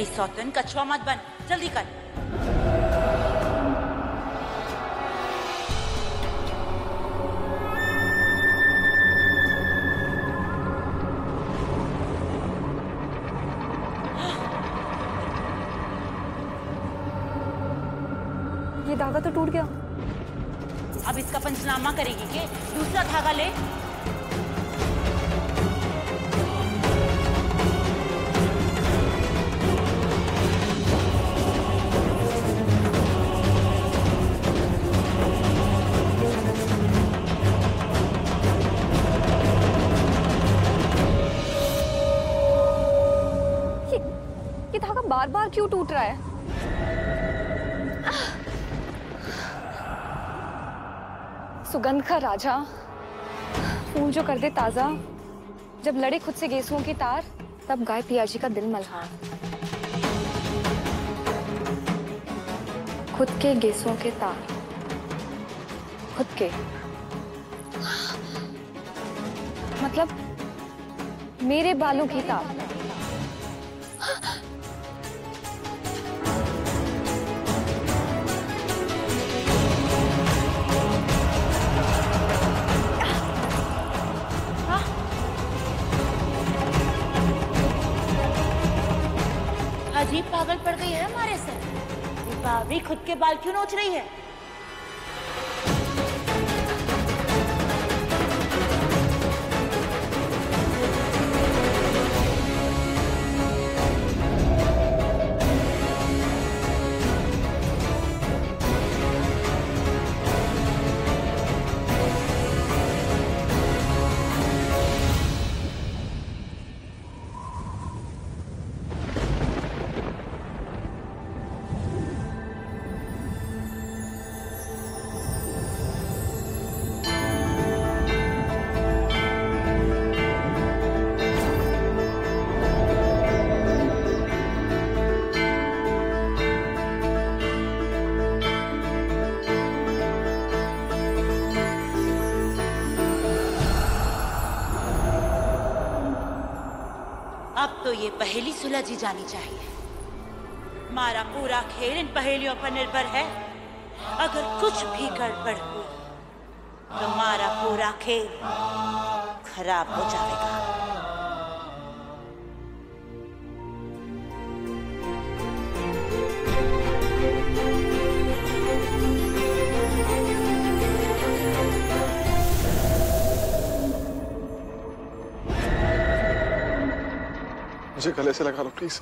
मेरी सौतन कछुआ मत बन, जल्दी कर। ये धागा तो टूट गया। अब इसका पंचनामा करेगी के? दूसरा धागा ले। ये धागा बार बार क्यों टूट रहा है? सुगंध का राजा, फूल जो कर दे ताजा, जब लड़े खुद से गेसुओं की तार, तब गाय पियाजी का दिल मल्हार। खुद के गेसुओं के तार, खुद के, मतलब मेरे बालों की तार। अजीब पागल पड़ गई है हमारे से। भाभी खुद के बाल क्यों नोच रही है? अब तो ये पहेली सुलझी जानी चाहिए। हमारा पूरा खेल इन पहेलियों पर निर्भर है। अगर कुछ भी गड़बड़ हुई तो हमारा पूरा खेल खराब हो जाएगा। मुझे गले से लगा लो प्लीज।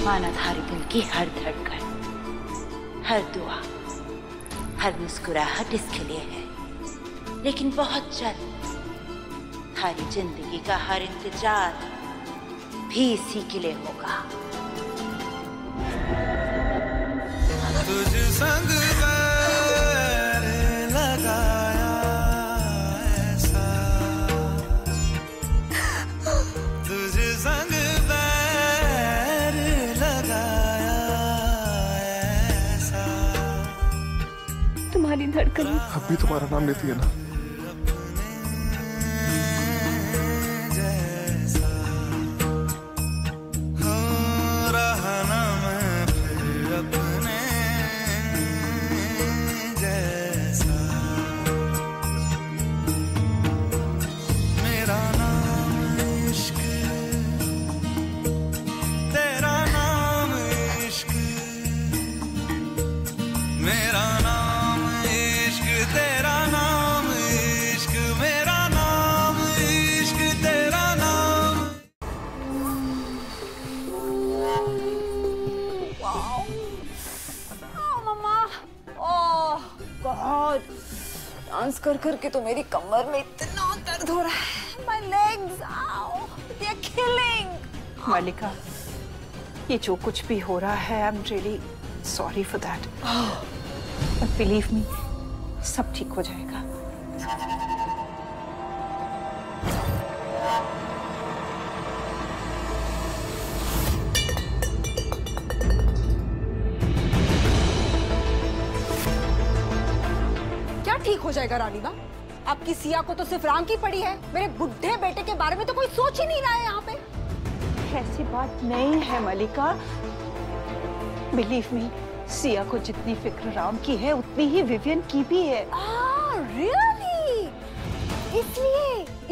मानाधारी दिल की हर धड़कन, हर दुआ, हर मुस्कुराहट इसके लिए है। लेकिन बहुत जल्द थारी जिंदगी का हर इंतजार भी इसी के लिए होगा। तुझ संग बैर लगाया ऐसा, तुझ संग बैर लगाया ऐसा। तुम्हारी धड़कन अब भी तुम्हारा नाम लेती है ना? मेरा नाम इश्क, तेरा नाम गॉड, डांस कर कर के तो मेरी कमर में इतना दर्द हो रहा है। माय लेग्स, आओ, दे आर किलिंग। मालिका, ये जो कुछ भी हो रहा है, I am really sorry for that, but believe me, सब ठीक हो जाएगा। क्या ठीक हो जाएगा रानीबा? आपकी सिया को तो सिर्फ राम की पड़ी है, मेरे बुढ़े बेटे के बारे में तो कोई सोच ही नहीं रहा है यहाँ पे। ऐसी बात नहीं है मलिका, बिलीव मी, सिया को जितनी फिक्र राम की है उतनी ही विवियन की भी है। रियली?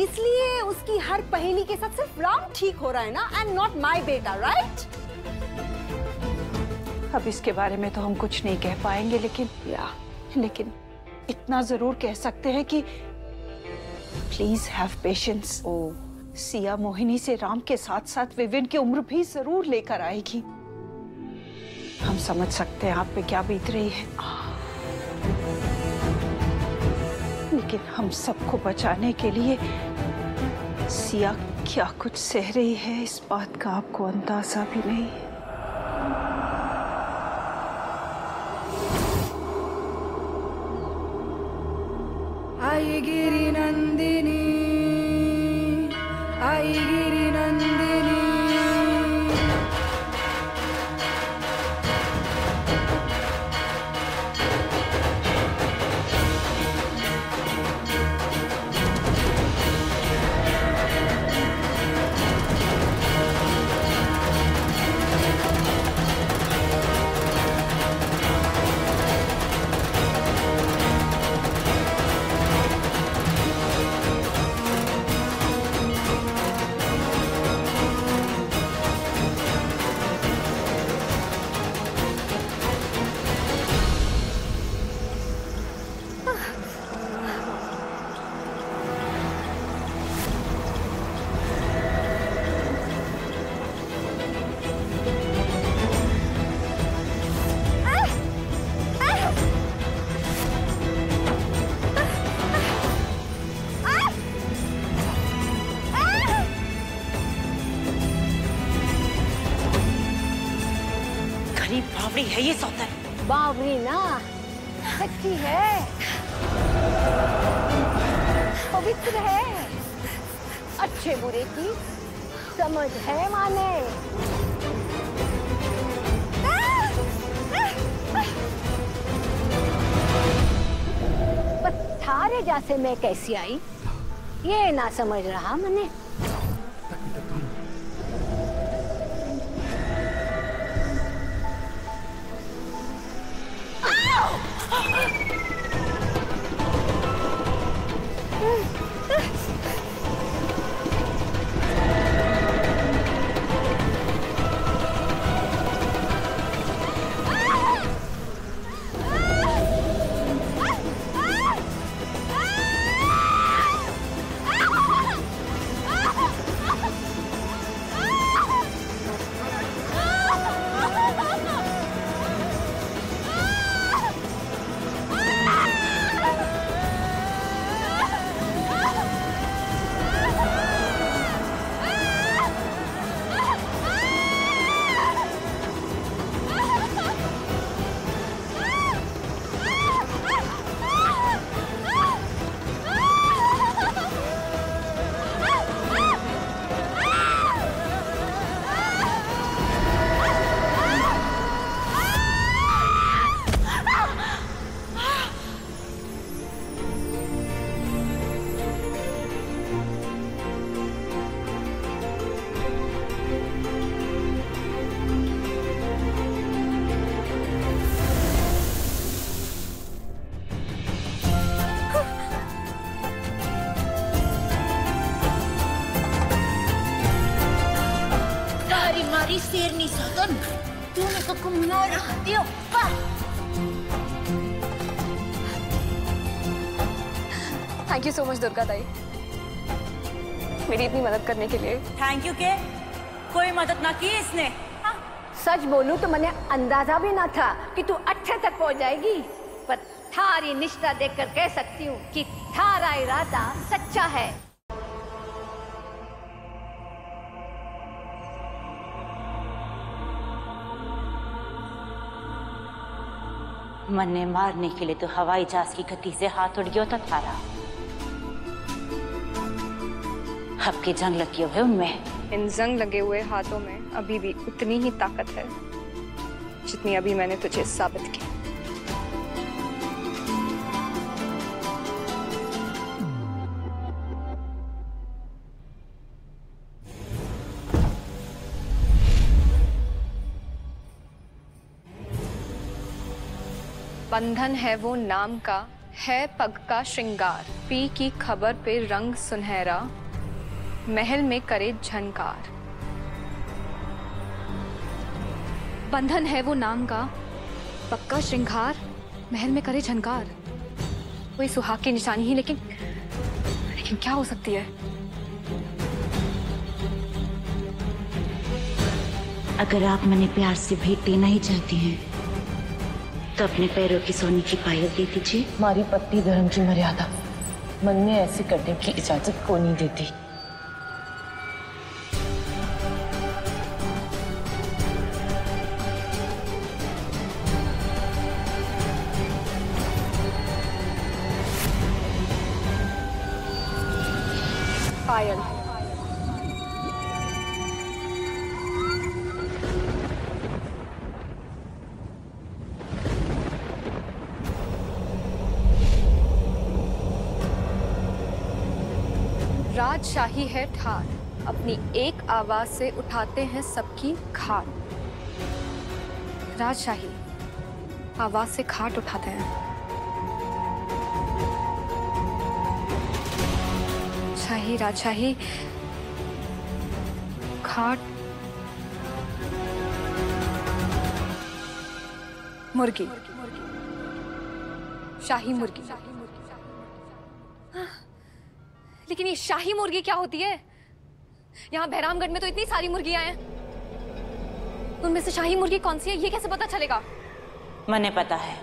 इसलिए उसकी हर पहेली के साथ सिर्फ राम ठीक हो रहा है ना, एंड नॉट माय बेटा, राइट? अब इसके बारे में तो हम कुछ नहीं कह पाएंगे, लेकिन इतना जरूर कह सकते हैं कि please have patience. Siya Mohini से राम के साथ साथ विवियन की उम्र भी जरूर लेकर आएगी। हम समझ सकते हैं आप पे क्या बीत रही है, लेकिन हम सबको बचाने के लिए सिया क्या कुछ सह रही है, इस बात का आपको अंदाजा भी नहीं है। आई गिरी नंदिनी, आई गिरी नंदिनी। बावरी है ये सौतन। बावरी ना, सच्ची है, पवित्र है, अच्छे बुरे की समझ है माने। बस थारे जैसे मैं कैसी आई ये ना समझ रहा मैंने। शेरनी सौतन, तूने तो कुम्हार दियो पर। Thank you so much Durga दाई, मेरी इतनी मदद करने के लिए। थैंक यू के कोई मदद ना की इसने। सच बोलूं तो मैंने अंदाजा भी ना था कि तू अच्छे तक पहुंच जाएगी। पर थारी निष्ठा देखकर कह सकती हूँ कि थारा इरादा सच्चा है। मन्ने मारने के लिए तो हवाई जहाज की गति से हाथ उड़ गया था थारा। अब की जंग लगी हुई उनमें। इन जंग लगे हुए हाथों में अभी भी उतनी ही ताकत है जितनी अभी मैंने तुझे साबित की। बंधन है वो नाम का, है पग का श्रृंगार, पी की खबर पे रंग सुनहरा, महल में करे झनकार। बंधन है वो नाम का, पग का श्रृंगार, महल में करे झनकार। कोई सुहाग की निशानी ही, लेकिन क्या हो सकती है? अगर आप मन्ने प्यार से भेंट देना ही चाहती हैं तो अपने पैरों की सोने की पायल दे दीजिए। हमारी पत्नी धर्म की मर्यादा, मन में ऐसे करने की इजाजत को नहीं देती। पायल। राजशाही है ठार, अपनी एक आवाज से उठाते हैं सबकी खाट। राजशाही आवाज से खाट उठाते हैं। शाही राजशाही खाट मुर्गी, शाही मुर्गी। लेकिन ये शाही मुर्गी क्या होती है? यहाँ बहरामगढ़ में तो इतनी सारी मुर्गियां हैं, उनमें से शाही मुर्गी कौन सी है ये कैसे पता चलेगा? मन्ने पता है।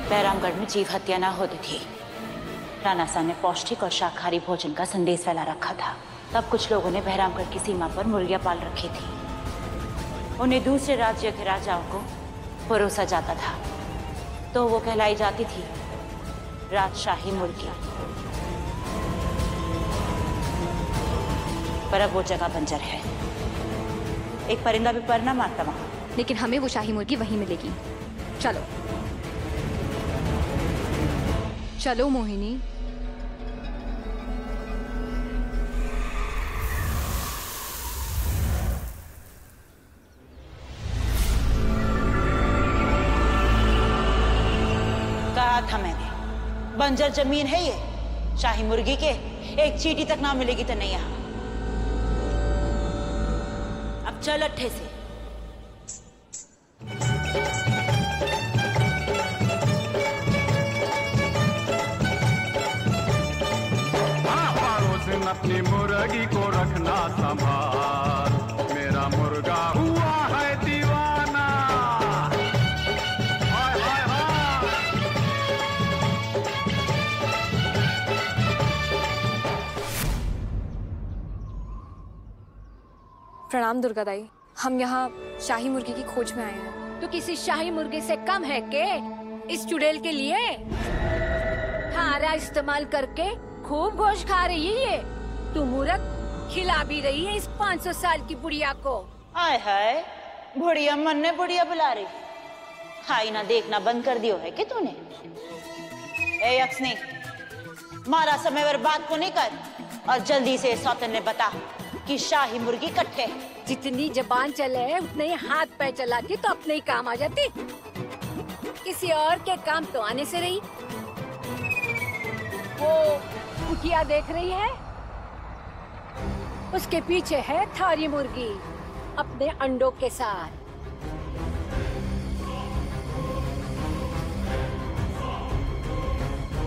बहरामगढ़ में जीव हत्या ना होती थी। राणा साहब ने पौष्टिक और शाकाहारी भोजन का संदेश फैला रखा था। तब कुछ लोगों ने बहरामगढ़ की सीमा पर मुर्गियां पाल रखी थी। उन्हें दूसरे राज्यों के राजाओं को परोसा जाता था तो वो कहलाई जाती थी राजशाही मुर्गी। पर अब वो जगह बंजर है, एक परिंदा भी पर ना मारता वहां। लेकिन हमें वो शाही मुर्गी वहीं मिलेगी। चलो चलो मोहिनी। कहा था मैंने, बंजर जमीन है ये। शाही मुर्गी के एक चींटी तक ना मिलेगी तो नहीं यहां। अब चल अट्ठे से। अपनी मुर्गी को रखना संभाल, मेरा मुर्गा हुआ है दीवाना। हाय हाय हाय। प्रणाम दुर्गा दाई, हम यहाँ शाही मुर्गी की खोज में आए हैं। तो किसी शाही मुर्गे से कम है के इस चुड़ैल के लिए? हारा इस्तेमाल करके खूब गोश्त खा रही है ये। तू मूर्ख, खिला भी रही है इस 500 साल की बुढ़िया को। हाय हाय, बुढ़िया मन ने बुढ़िया बुला रही। खाई ना देखना बंद कर दियो है कि तूने? ए यक्षनी, मारा समय बर्बाद को नहीं कर और जल्दी से सौतन ने बता कि शाही मुर्गी कट्ठे। जितनी जबान चले उतने ही हाथ पैर चला के तो अपने ही काम आ जाती। किसी और के काम तो आने से रही। वो कुटिया देख रही है, उसके पीछे है थारी मुर्गी अपने अंडों के साथ।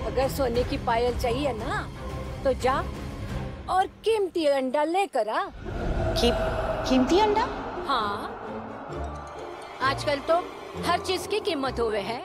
अगर सोने की पायल चाहिए ना तो जा और कीमती अंडा लेकर आ। कीमती अंडा? हाँ, आजकल तो हर चीज की कीमत हुए है।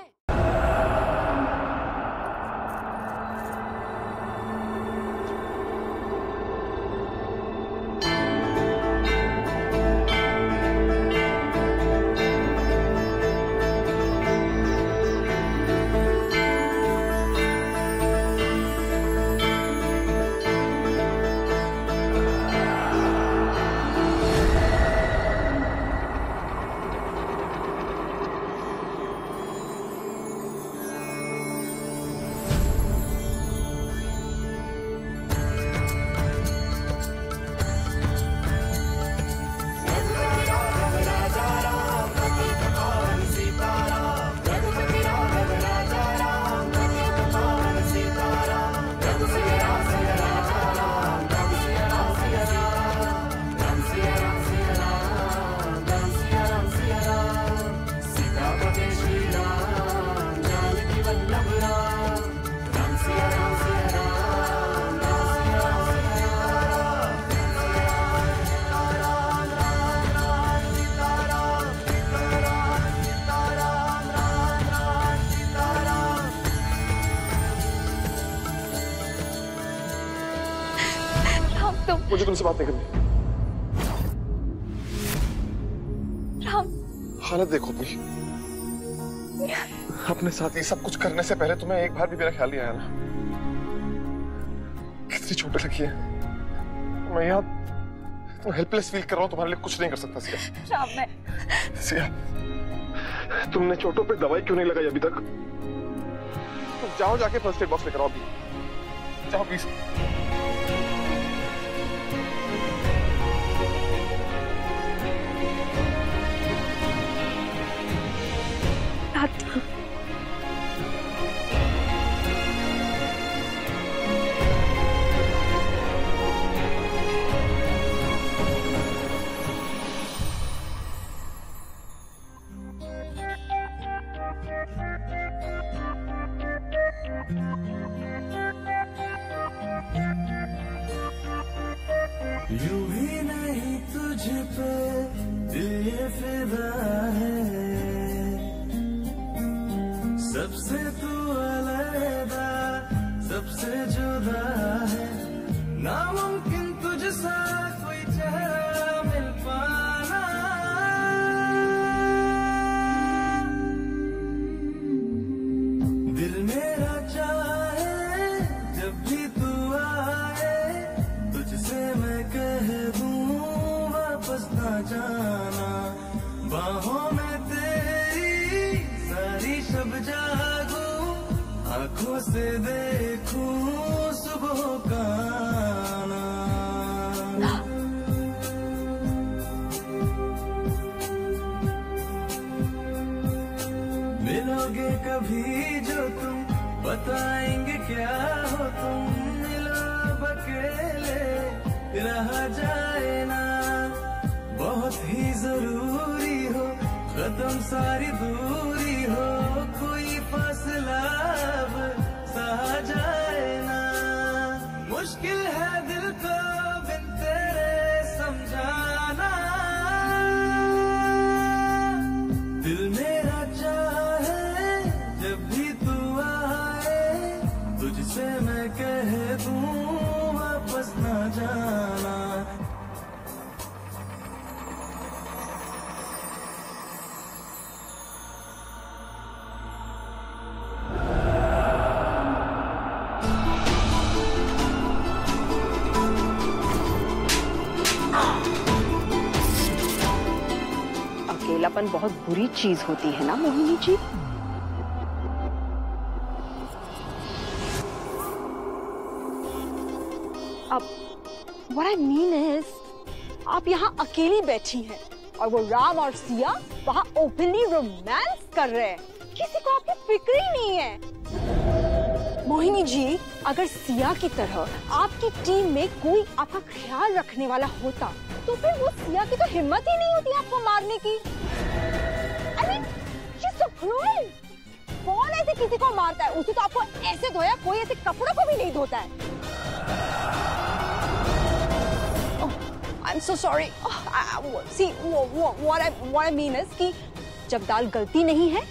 मुझे तुमसे बात नहीं करनी। राम, हालत देखो अपनी। अपने साथ ये सब कुछ करने से पहले तुम्हें एक बार भी मेरा ख्याल नहीं आया ना? कितनी चोटें लगी है। मैं यहाँ तो हेल्पलेस फील कर रहा हूँ, तुम्हारे लिए कुछ नहीं कर सकता। सिया, राम मैं सिया, तुमने चोटों पे दवाई क्यों नहीं लगाई अभी तक? तुम जाओ, जाके फर्स्ट एड बॉक्स लेकर आओ अभी। जाओ प्लीज। यूं ही नहीं तुझ पे दिल ये फिदा है, सबसे तू अलग, सबसे जुदा है। नामुमकिन तुझसा कोई चेहरा मिल पाना। दिल मेरा चाहे जब भी तू आए, तुझसे मैं कह दूं वापस ना जाना। बाहों में तेरी सारी शब जागूं, आंखों से देखूं सुबह का आना। मिलोगे कभी जो तुम, बताएंगे क्या हो तुम। मिलो अकेले रहा जाए ना, बहुत ही जरूरी हो खत्म सारी दूरी हो। कोई फासला अब सहा जाए ना, मुश्किल है दिल को बिन तेरे समझाना। दिल मेरा चाहे जब भी तू आए, तुझसे मैं कह दूं वापस ना जाना। अकेलापन बहुत बुरी चीज होती है ना मोहिनी जी? अब what I mean is, आप यहाँ अकेली बैठी हैं और वो राम और सिया वहाँ ओपनली रोमांस कर रहे हैं। किसी को आपकी फिक्र ही नहीं है। मोहिनी जी, अगर सिया की तरह आपकी टीम में कोई आपका ख्याल रखने वाला होता, तो फिर वो सिया की तो हिम्मत ही नहीं होती आपको मारने की। I mean, she's so cruel. कौन ऐसे किसी को मारता है? उसे तो आपको ऐसे धोया, कोई ऐसे कपड़ों को भी नहीं धोता है। I'm so sorry. See, what I mean is कि जब दाल गलती नहीं है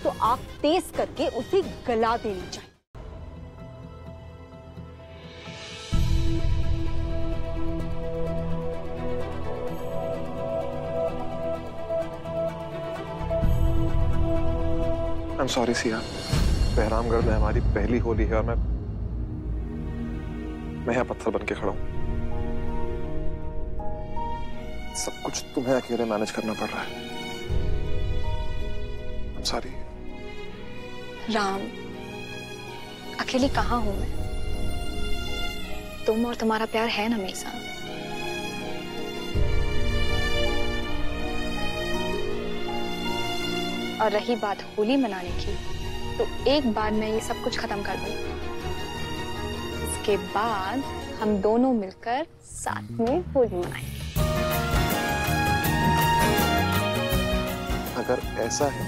तो आग तेज करके उसे गला देनी चाहिए। I'm sorry सिया, बहरामगढ़ में हमारी पहली होली है और मैं यहाँ पत्थर बन के खड़ा हूँ। सब कुछ तुम्हें अकेले मैनेज करना पड़ रहा है। I'm sorry। राम, अकेली कहाँ हूँ मैं? तुम और तुम्हारा प्यार है ना मेरे साथ। और रही बात होली मनाने की, तो एक बार मैं ये सब कुछ खत्म कर दूं। इसके बाद हम दोनों मिलकर साथ में होली मनाएंगे। अगर ऐसा है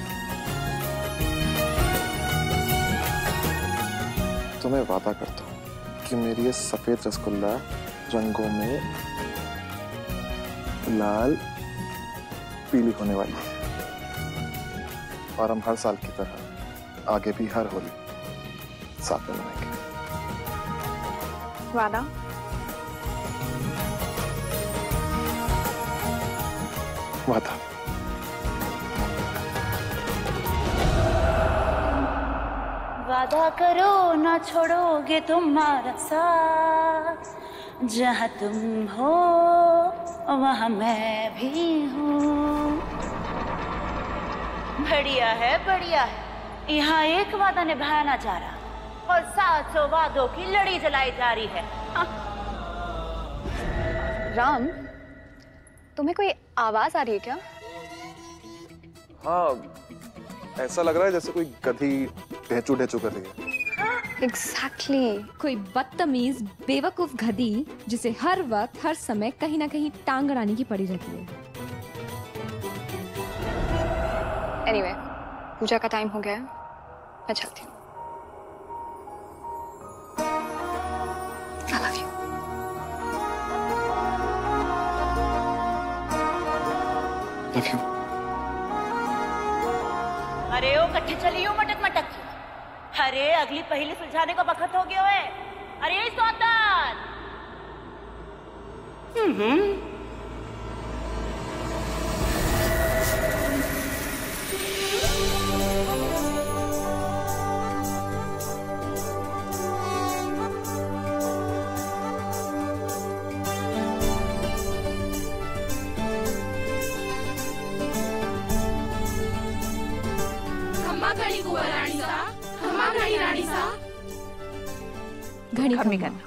तो मैं वादा करता हूँ कि मेरी ये सफेद रसगुल्ला रंगों में लाल पीली होने वाली है और हम हर साल की तरह आगे भी हर होली साथ में मनाएंगे। वादा? वादा। वादा करो ना छोड़ोगे तुम्हारा साथ, जहाँ तुम हो वहाँ मैं भी हूँ। बढ़िया है, यहाँ एक वादा निभाया ना जा रहा और 700 वादों की लड़ी जलाई जा रही है। राम, तुम्हें कोई आवाज आ रही है क्या? हाँ, ऐसा लग रहा है जैसे कोई गधी ढेचू ढेचू कर रही है। Exactly। कोई बदतमीज बेवकूफ गधी जिसे हर वक्त हर समय कहीं ना कहीं टांग अड़ाने की पड़ी रहती है। Anyway, पूजा का टाइम हो गया है, मैं चलती हूँ। I love you। Love you। अरे ओ कट्ठे चली हो मटक मटक। अरे अगली पहेली सुलझाने का वक्त हो गया है। अरे सौदान। घड़ी करना।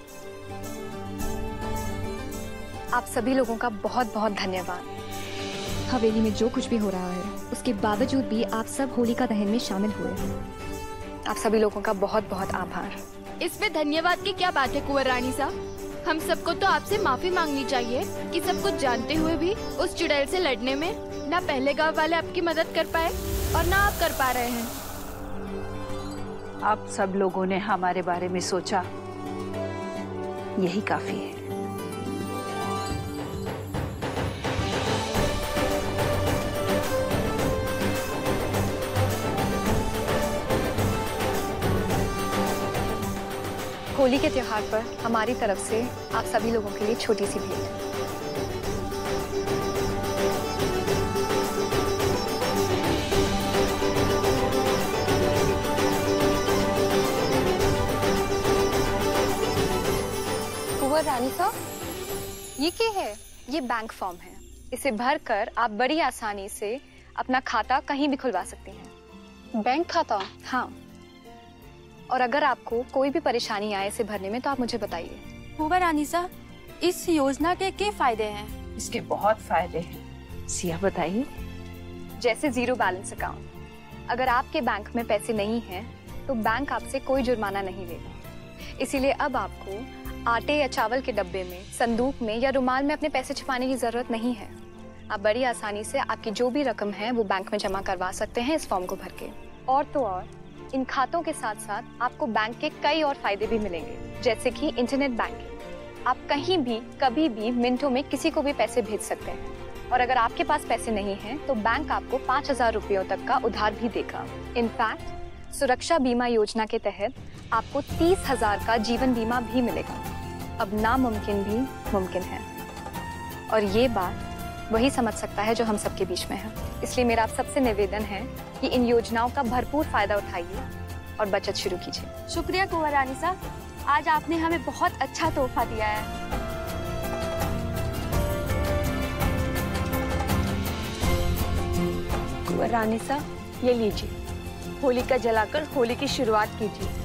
आप सभी लोगों का बहुत बहुत धन्यवाद। हवेली में जो कुछ भी हो रहा है उसके बावजूद भी आप सब होलिका दहन में शामिल हुए हैं। आप सभी लोगों का बहुत बहुत आभार। इसमें धन्यवाद की क्या बात है कुंवर रानी साहब? हम सबको तो आपसे माफी मांगनी चाहिए कि सब कुछ जानते हुए भी उस चुड़ैल से लड़ने में ना पहले गांव वाले आपकी मदद कर पाए और ना आप कर पा रहे हैं। आप सब लोगों ने हमारे बारे में सोचा, यही काफी है। होली के त्योहार पर हमारी तरफ से आप सभी लोगों के लिए छोटी सी भेंट। कुंवर रानी साहब, ये क्या है? ये बैंक फॉर्म है। इसे भरकर आप बड़ी आसानी से अपना खाता कहीं भी खुलवा सकती हैं। बैंक खाता? हाँ। और अगर आपको कोई भी परेशानी आए इसे भरने में तो आप मुझे बताइए। कुंवर रानी साहब, इस योजना के क्या फायदे हैं? इसके बहुत फायदे हैं। सिया बताइए। जैसे जीरो बैलेंस अकाउंट। अगर आपके बैंक में पैसे नहीं हैं तो बैंक आपसे कोई जुर्माना नहीं लेगा। इसीलिए अब आपको आटे या चावल के डब्बे में, संदूक में या रुमाल में अपने पैसे छिपाने की जरूरत नहीं है। आप बड़ी आसानी से आपकी जो भी रकम है वो बैंक में जमा करवा सकते हैं इस फॉर्म को भर के। और तो और इन खातों के साथ साथ आपको बैंक के कई और फायदे भी मिलेंगे। जैसे कि इंटरनेट बैंकिंग। आप कहीं भी कभी भी मिनटों में किसी को भी पैसे भेज सकते हैं। और अगर आपके पास पैसे नहीं हैं तो बैंक आपको 5,000 रुपयों तक का उधार भी देगा। इनफैक्ट सुरक्षा बीमा योजना के तहत आपको 30,000 का जीवन बीमा भी मिलेगा। अब नामुमकिन भी मुमकिन है, और ये बात वही समझ सकता है जो हम सबके बीच में है। इसलिए मेरा आप सबसे निवेदन है कि इन योजनाओं का भरपूर फायदा उठाइए और बचत शुरू कीजिए। शुक्रिया कुंवर रानी साहब, आज आपने हमें बहुत अच्छा तोहफा दिया है। कुंवर रानी साहब, ये लीजिए, होलिका जलाकर होली की शुरुआत कीजिए।